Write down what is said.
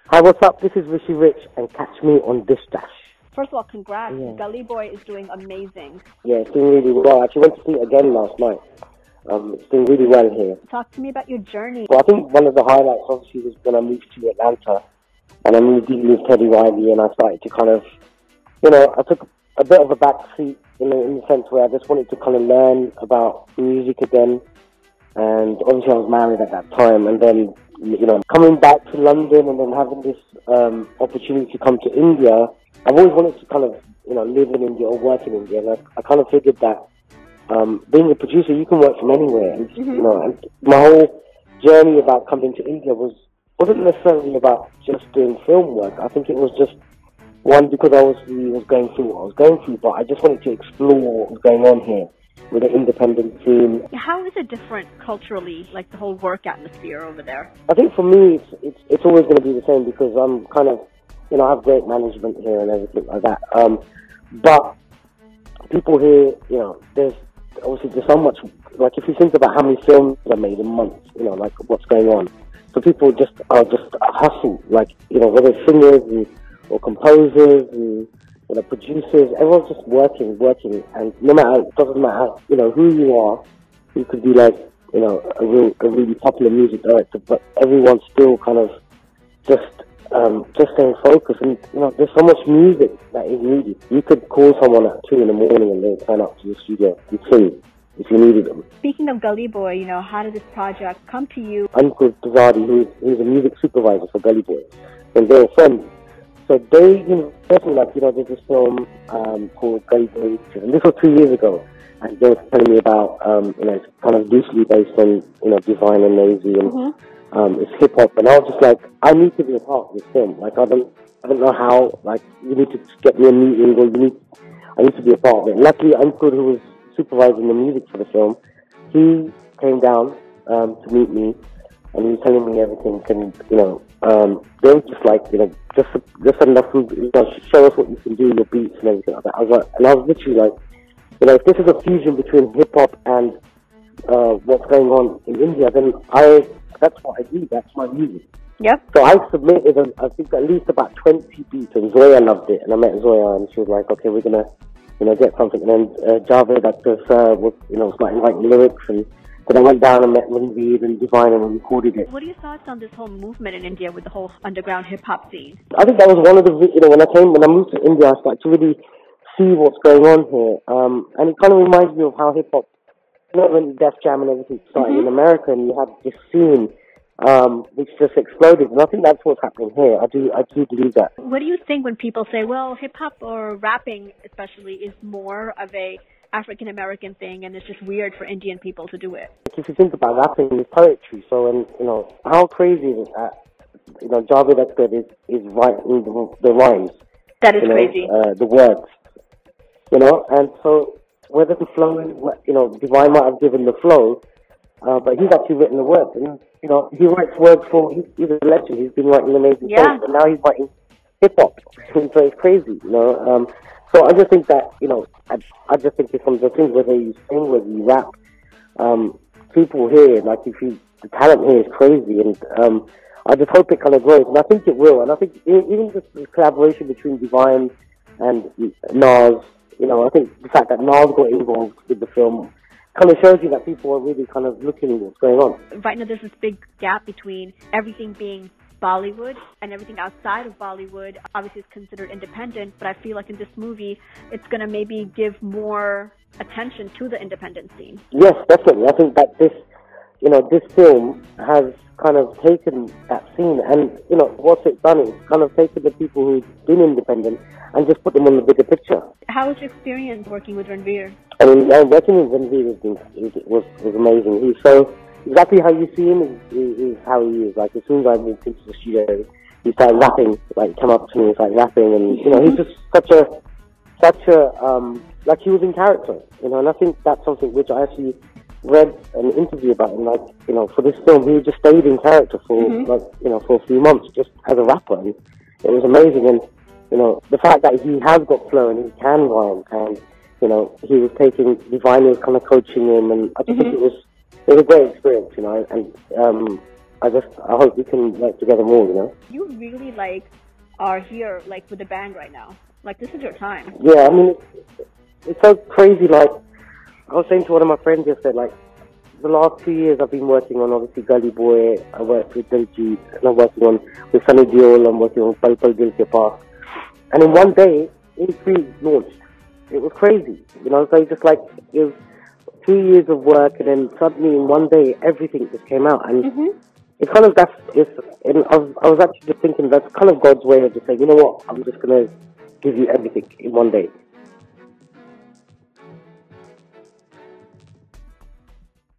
Hi, what's up? This is Rishi Rich, and catch me on DissDash. First of all, congrats. Yeah. Gully Boy is doing amazing. Yeah, it's doing really well. I actually went to see it again last night. It's doing really well here. Talk to me about your journey. Well, I think one of the highlights, obviously, was when I moved to Atlanta, and I moved in with Teddy Riley, and I started to kind of, I took a bit of a back seat, in the sense where I just wanted to kind of learn about music again. And obviously I was married at that time, and then, coming back to London and then having this opportunity to come to India, I've always wanted to kind of, live in India or work in India, and I kind of figured that being a producer, you can work from anywhere, and, and my whole journey about coming to India wasn't necessarily about just doing film work. I think it was just, one, because I was going through what I was going through, but I just wanted to explore what was going on here with an independent scene. How is it different culturally, like the whole work atmosphere over there? I think for me, it's always going to be the same, because I'm kind of, I have great management here and everything like that. But people here, there's so much, like if you think about how many films are made in months, like what's going on. So people just hustle, like, whether it's singers or composers and, producers, everyone's just working, and no matter, it doesn't matter, who you are, you could be like, a really popular music director, but everyone's still kind of just staying focused, and, there's so much music that is needed. You could call someone at 2 in the morning and they'll turn up to your studio and sing if you needed them. Speaking of Gully Boy, how did this project come to you? Uncle Tazadi, who's a music supervisor for Gully Boy, and they're friends. So they, definitely there's this film called Gully Boy, and this was 2 years ago, and they were telling me about, it's kind of loosely based on, Divine and Lazy, and it's hip hop, and I was just like, I need to be a part of this film. Like, I don't know how. Like, you need to get me a meeting, or I need to be a part of it. Luckily, Uncle, who was supervising the music for the film, he came down to meet me, and he was telling me everything, and they were just like, just enough to show us what you can do, your beats and everything like that. I was literally like, if this is a fusion between hip hop and what's going on in India, then that's what I do. That's my music. Yep. So I submitted, I think, at least about 20 beats, and Zoya loved it. And I met Zoya, and she was like, okay, we're gonna, get something. And then Javed, was starting writing lyrics, and then I went down and met Ranveer and Divine, and we recorded it. What are your thoughts on this whole movement in India with the whole underground hip-hop scene? I think that was one of the, when I moved to India, I started to really see what's going on here. And it kind of reminds me of how hip-hop, when Def Jam and everything started in America, and you had this scene which just exploded. And I think that's what's happening here. I do believe that. What do you think when people say, well, hip-hop or rapping especially is more of a African American thing, and it's just weird for Indian people to do it? If you think about rapping, it's poetry. So, and how crazy is it that Javed Akhtar is writing the rhymes? That is crazy. The words, and so whether the flow, Divine might have given the flow, but he's actually written the words, and he writes words for. He's a legend. He's been writing amazing songs, and now he's writing hip hop. So it's crazy, So I just think that, I just think it's one of the things, whether you sing, whether you rap, people here, like, the talent here is crazy, and I just hope it kind of grows, and I think it will, and I think even just the collaboration between Divine and Nas, I think the fact that Nas got involved with the film kind of shows you that people are really kind of looking at what's going on. Right now there's this big gap between everything being Bollywood and everything outside of Bollywood. Obviously it's considered independent, but I feel like in this movie it's going to maybe give more attention to the independent scene. Yes, definitely. I think that this film has kind of taken that scene, and what it's done is kind of taken the people who've been independent and just put them on the bigger picture. How was your experience working with Ranveer? I mean, working with Ranveer was amazing. He's so exactly how you see him is how he is. Like, as soon as I moved into the studio, he started rapping. Like, come up to me and started rapping, and he's just such a like, he was in character. And I think that's something which I actually read an interview about him. Like, for this film, he just stayed in character for for a few months just as a rapper, and it was amazing. And the fact that he has got flow and he can rhyme, and he was taking Divine was kind of coaching him, and I just think it was a great experience, and I hope we can work together more, you know? You really, like, are here, like, with the band right now. Like, this is your time. Yeah, I mean, it's so crazy, like, I was saying to one of my friends yesterday, like, the last 2 years I've been working on, obviously, Gully Boy, I worked with Diljit, and I'm working on with Sunny Deol, I'm working on Pal Pal Dil Ke Paas. And in one day, A3 launched. It was crazy, you know, so it's just like, it was 2 years of work, and then suddenly in one day, everything just came out, and it's kind of, and I was actually just thinking that's kind of God's way of just saying, you know what, I'm just going to give you everything in one day.